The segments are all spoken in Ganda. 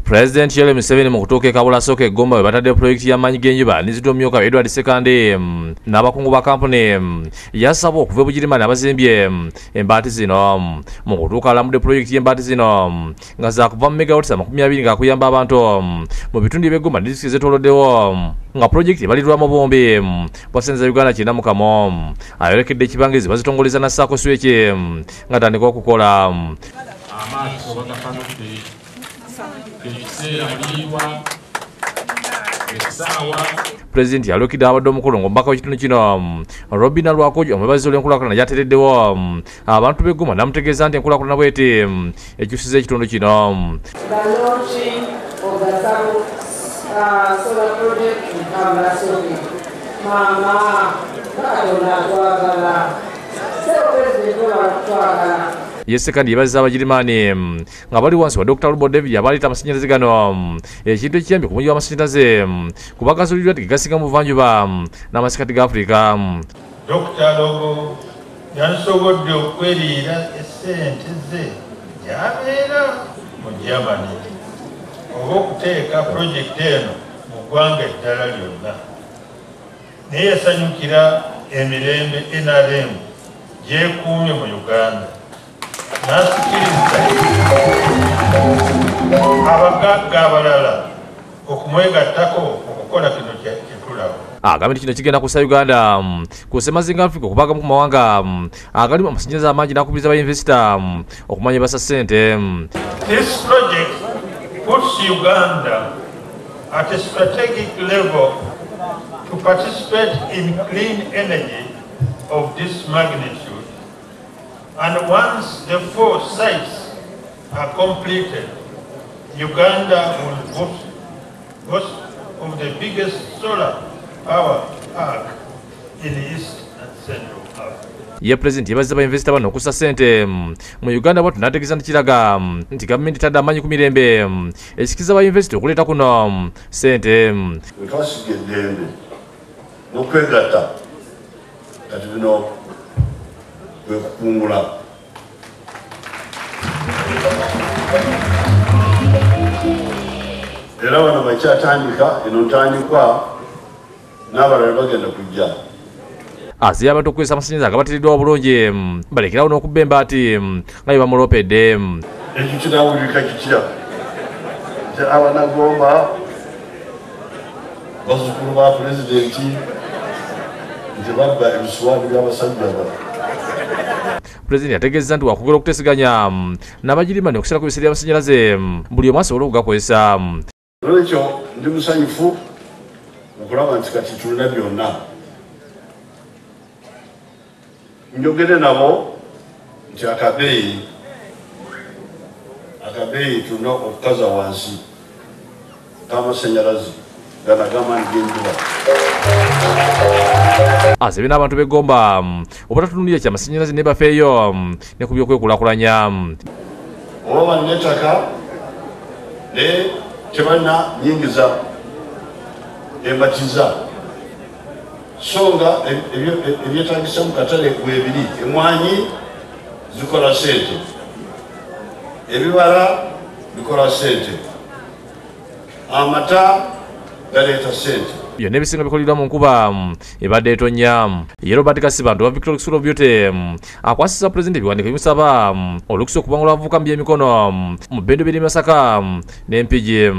President Yoweri Museveni mu kutuuka e Kabola Sooka e Gomba we batadde pulojekiti y'amaanyi g'enjuba n'enzito myuka Edward Sekande n'abakungu ba kampuni yasaba okuva Bugirimani abazimbye embaati zino mu kutuuka alamudde pulojekiti y'embaati zino nga zaakuva mu megawatts 20 nga kuyamba abantu mu bitundu by'e Gomba ne disitulikiti zeetooloddewo nga pulojekiti ebalirwamu bombi bwasenza Uganda 90 ayolekedde ekibangirizi bazitongoleza na ssaako sweki nga tandika okukola amaaso bagafanudde President yalukidde abadde omukulu ng'omubaka w'ekitundu kino Robina Lwakojo omwebazizo olw'enkulaakulana gyateereddewo abantu b'e Gomba n'amutegeeza nti enkulaakulana bw'eti ekyusiza ekitundu kino. Yese kandi yebaziza Abagirimani nga bali wansi wa Dr. Lubo David abaleeta amasannyalaze gano ekintu ekiyambye ku mugi w'amasannyalaze kuba gasooliddwa tegasinga mu buvanjuba n'amasikati ga Afrika. Dr. Lubo yansobodde okweriira essente ze gy'abeera mu Germany oba okuteeka pulojekiti eno mu ggwanga eddala lyonna naye yasanyukira emirembe NRM gyekuumye mu Uganda n'asikiriza abagagga abalala okumwegattako okukola kino kyetulaba. Agambye nti kino kigenda kussa Uganda ku ssemazinga Africa okuba agamu ku mawanga agalimu amasannyalaze amangi n'akubiriza bayinvesita okumanya basa ssente. This project puts Uganda at a strategic level to participate in clean energy of this magnitude. And once the 4 sites are completed, Uganda will boast of the biggest solar power park in East and Central Africa. Ye President yebaziza bayinvesita bano okussa ssente mu Uganda bwatu n'ategeeza nti kiraga nti gavumenti etadde amaanyi ku mirembe ekikiriza bayinvesita okuleeta kuno ssente. Twasiga eddembe n'okwegatta kati bino kwekukungula. Era wano bakyatandika eno ntandikwa n'abalala bagenda kujja. Aziya abantu okukozesa amasannyalaze agabateereddwa obulungi balekerawo n'okubba embaati nga bye bamulopedde. Ekyo kinaawulirika kitya nti abanagomba bazzukulu ba pulezidenti nti babba ebisuwaani by'abasajja bano. President yategeeza nti wakwogera okuteeseganya n'Abagirimani okusalako ebiseera by'amasannyalaze buli omu asobole okugakozesa. Olwekyo ndi musanyufu okulaba nti kati tulina byonna. Njogere nabo nti akabeeyi tulina okukaza wansi k'amasannyalaze gano ag'amaanyi g'enjuba. Asabye n'abantu b'e Gomba obutatunulira kyamasannyalaze ne bafeeyo ne ku by'okwekulaakulanya. Oba bannettaka ne tebalina nyingiza embatiza so nga ebyetaagisa mu katale weebiri emmwanyi zikola ssente, ebibala bikola ssente, amata galeeta ssente. Byonna ebisinga bikoleddwa mu nkuba ebadde etonnya. Ye Robert Kasibantu wa Victoria School of Beauty akwasisa Pulezidenti ebiwandiiko bimusaba olukusa okubangula abavubuka mu by'emikono mu bbendo by'e Masaka n'Empigi.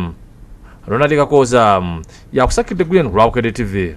Ronald Kakooza yakusakidde Glen ku Lwabukedde TV.